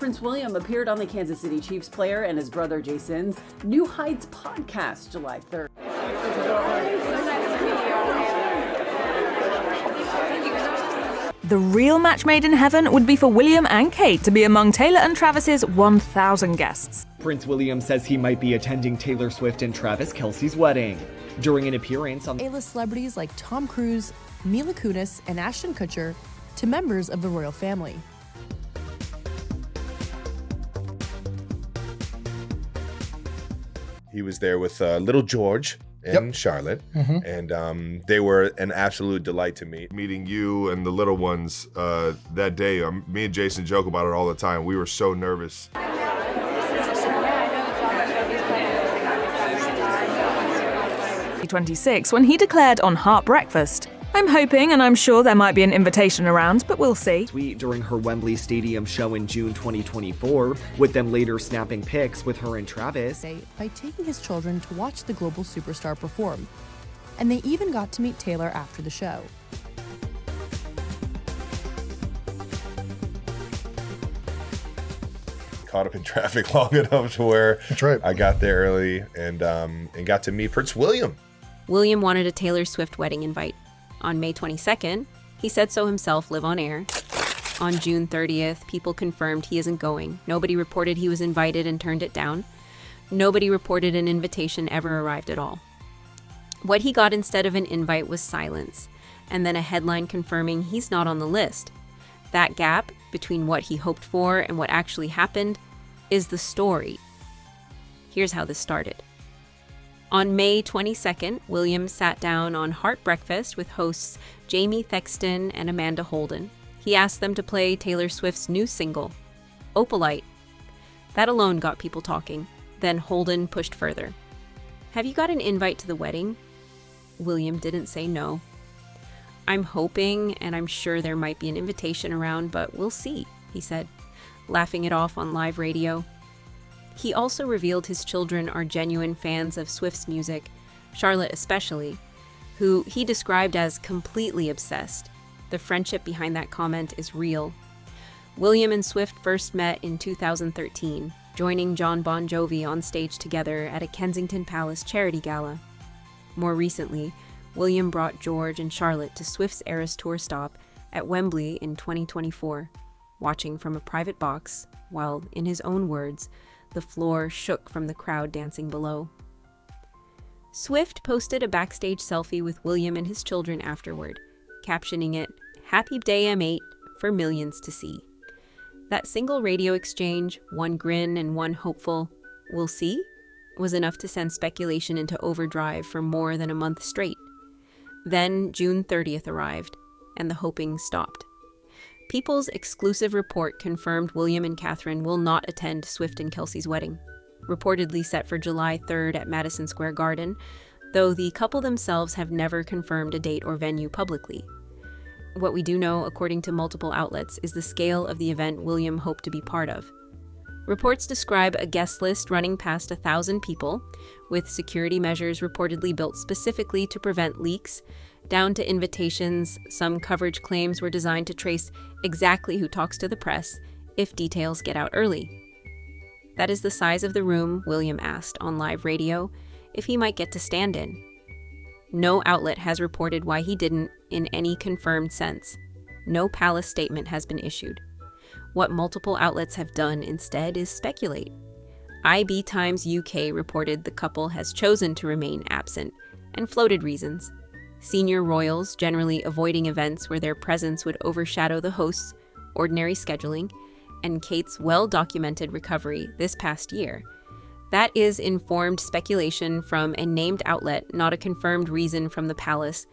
Prince William appeared on the Kansas City Chiefs player and his brother Jason's New Heights podcast July 3rd. The real match made in heaven would be for William and Kate to be among Taylor and Travis's 1,000 guests. Prince William says he might be attending Taylor Swift and Travis Kelce's wedding. During an appearance on A-list celebrities like Tom Cruise, Mila Kunis, and Ashton Kutcher to members of the royal family. He was there with little George and Charlotte, and they were an absolute delight to meet. Meeting you and the little ones that day, me and Jason joke about it all the time. We were so nervous. 26 when he declared on Heart Breakfast, "I'm hoping and I'm sure there might be an invitation around, but we'll see." tweet during her Wembley Stadium show in June 2024, with them later snapping pics with her and Travis. By taking his children to watch the global superstar perform. And they even got to meet Taylor after the show. Caught up in traffic long enough to where That's right. I got there early and got to meet Prince William. William wanted a Taylor Swift wedding invite. On May 22nd, he said so himself live on air. On June 30th, people confirmed he isn't going. Nobody reported he was invited and turned it down. Nobody reported an invitation ever arrived at all. What he got instead of an invite was silence, and then a headline confirming he's not on the list. That gap between what he hoped for and what actually happened is the story. Here's how this started. On May 22nd, William sat down on Heart Breakfast with hosts Jamie Theakston and Amanda Holden. He asked them to play Taylor Swift's new single, Opalite. That alone got people talking. Then Holden pushed further. "Have you got an invite to the wedding?" William didn't say no. "I'm hoping and I'm sure there might be an invitation around, but we'll see," he said, laughing it off on live radio. He also revealed his children are genuine fans of Swift's music, Charlotte especially, who he described as completely obsessed. The friendship behind that comment is real. William and Swift first met in 2013, joining John Bon Jovi on stage together at a Kensington Palace charity gala. More recently, William brought George and Charlotte to Swift's Eras Tour stop at Wembley in 2024, watching from a private box while, in his own words, the floor shook from the crowd dancing below. Swift posted a backstage selfie with William and his children afterward, captioning it, "Happy Day M8 for millions to see." That single radio exchange, one grin and one hopeful, "We'll see," was enough to send speculation into overdrive for more than a month straight. Then June 30th arrived, and the hoping stopped. People's exclusive report confirmed William and Catherine will not attend Swift and Kelce's wedding, reportedly set for July 3rd at Madison Square Garden, though the couple themselves have never confirmed a date or venue publicly. What we do know, according to multiple outlets, is the scale of the event William hoped to be part of. Reports describe a guest list running past 1,000 people, with security measures reportedly built specifically to prevent leaks. Down to invitations, some coverage claims were designed to trace exactly who talks to the press if details get out early. That is the size of the room William asked on live radio if he might get to stand in. No outlet has reported why he didn't in any confirmed sense. No palace statement has been issued. What multiple outlets have done instead is speculate. IBTimes UK reported the couple has chosen to remain absent and floated reasons. Senior royals generally avoiding events where their presence would overshadow the host's ordinary scheduling, and Kate's well-documented recovery this past year. That is informed speculation from a named outlet, not a confirmed reason from the palace,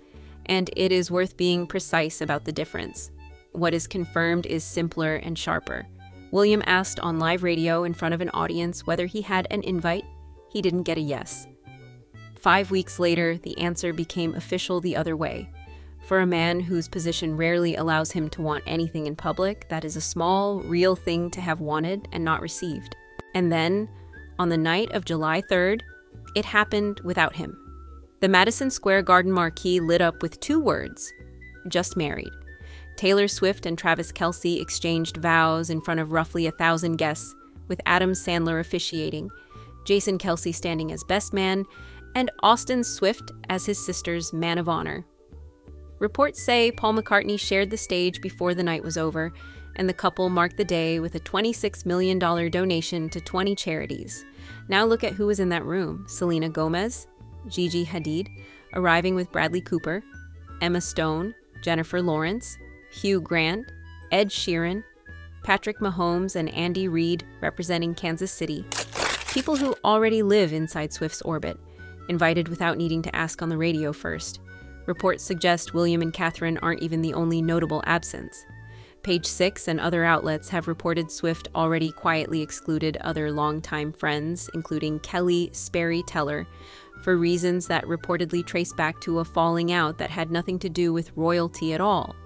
and it is worth being precise about the difference. What is confirmed is simpler and sharper. William asked on live radio in front of an audience whether he had an invite. He didn't get a yes. 5 weeks later, the answer became official the other way. For a man whose position rarely allows him to want anything in public, that is a small, real thing to have wanted and not received. And then, on the night of July 3rd, it happened without him. The Madison Square Garden marquee lit up with 2 words, "Just married." Taylor Swift and Travis Kelce exchanged vows in front of roughly 1,000 guests, with Adam Sandler officiating, Jason Kelce standing as best man, and Austin Swift as his sister's man of honor. Reports say Paul McCartney shared the stage before the night was over, and the couple marked the day with a $26 million donation to 20 charities. Now look at who was in that room. Selena Gomez, Gigi Hadid, arriving with Bradley Cooper, Emma Stone, Jennifer Lawrence, Hugh Grant, Ed Sheeran, Patrick Mahomes, and Andy Reid representing Kansas City. People who already live inside Swift's orbit, invited without needing to ask on the radio first. Reports suggest William and Catherine aren't even the only notable absence. Page Six and other outlets have reported Swift already quietly excluded other longtime friends, including Kelly Sperry Teller, for reasons that reportedly trace back to a falling out that had nothing to do with royalty at all.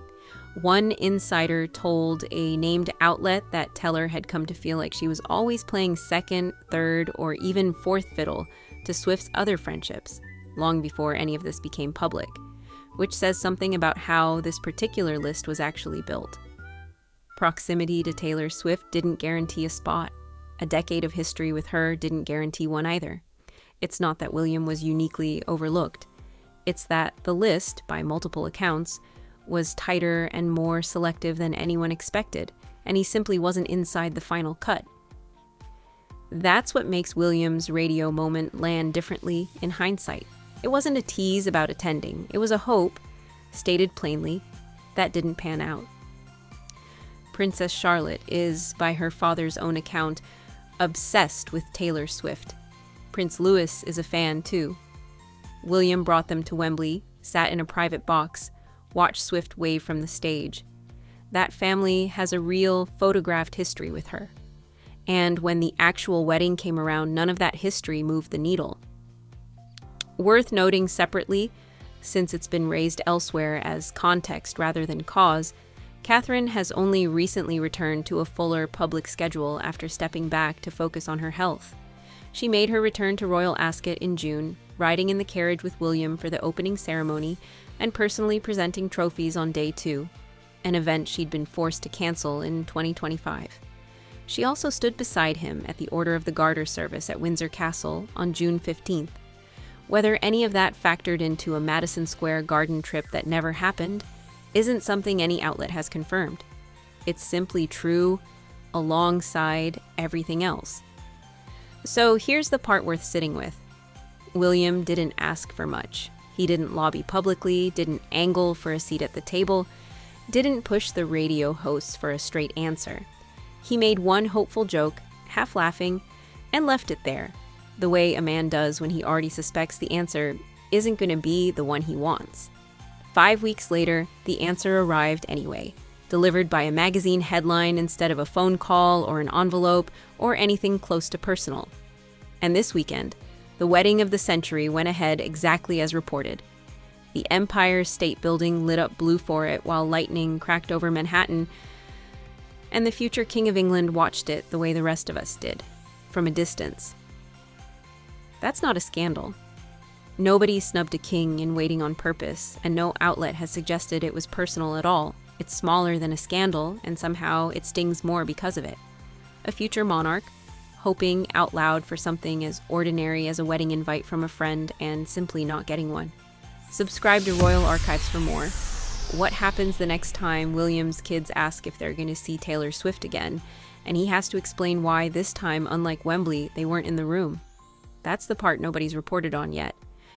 One insider told a named outlet that Teller had come to feel like she was always playing second, third, or even fourth fiddle to Swift's other friendships, long before any of this became public, which says something about how this particular list was actually built. Proximity to Taylor Swift didn't guarantee a spot. A decade of history with her didn't guarantee one either. It's not that William was uniquely overlooked. It's that the list, by multiple accounts, was tighter and more selective than anyone expected, and he simply wasn't inside the final cut. That's what makes William's radio moment land differently in hindsight. It wasn't a tease about attending. It was a hope, stated plainly, that didn't pan out. Princess Charlotte is, by her father's own account, obsessed with Taylor Swift. Prince Louis is a fan, too. William brought them to Wembley, sat in a private box, watched Swift wave from the stage. That family has a real photographed history with her. And when the actual wedding came around, none of that history moved the needle. Worth noting separately, since it's been raised elsewhere as context rather than cause, Catherine has only recently returned to a fuller public schedule after stepping back to focus on her health. She made her return to Royal Ascot in June, riding in the carriage with William for the opening ceremony and personally presenting trophies on day 2, an event she'd been forced to cancel in 2025. She also stood beside him at the Order of the Garter service at Windsor Castle on June 15th. Whether any of that factored into a Madison Square Garden trip that never happened isn't something any outlet has confirmed. It's simply true alongside everything else. So here's the part worth sitting with. William didn't ask for much. He didn't lobby publicly, didn't angle for a seat at the table, didn't push the radio hosts for a straight answer. He made one hopeful joke, half laughing, and left it there, the way a man does when he already suspects the answer isn't going to be the one he wants. 5 weeks later, the answer arrived anyway, delivered by a magazine headline instead of a phone call or an envelope or anything close to personal. And this weekend, the wedding of the century went ahead exactly as reported. The Empire State Building lit up blue for it while lightning cracked over Manhattan, and the future King of England watched it the way the rest of us did, from a distance. That's not a scandal. Nobody snubbed a king in waiting on purpose, and no outlet has suggested it was personal at all. It's smaller than a scandal, and somehow it stings more because of it. A future monarch, hoping out loud for something as ordinary as a wedding invite from a friend and simply not getting one. Subscribe to Royal Archives for more. What happens the next time William's kids ask if they're going to see Taylor Swift again, and he has to explain why this time, unlike Wembley, they weren't in the room? That's the part nobody's reported on yet.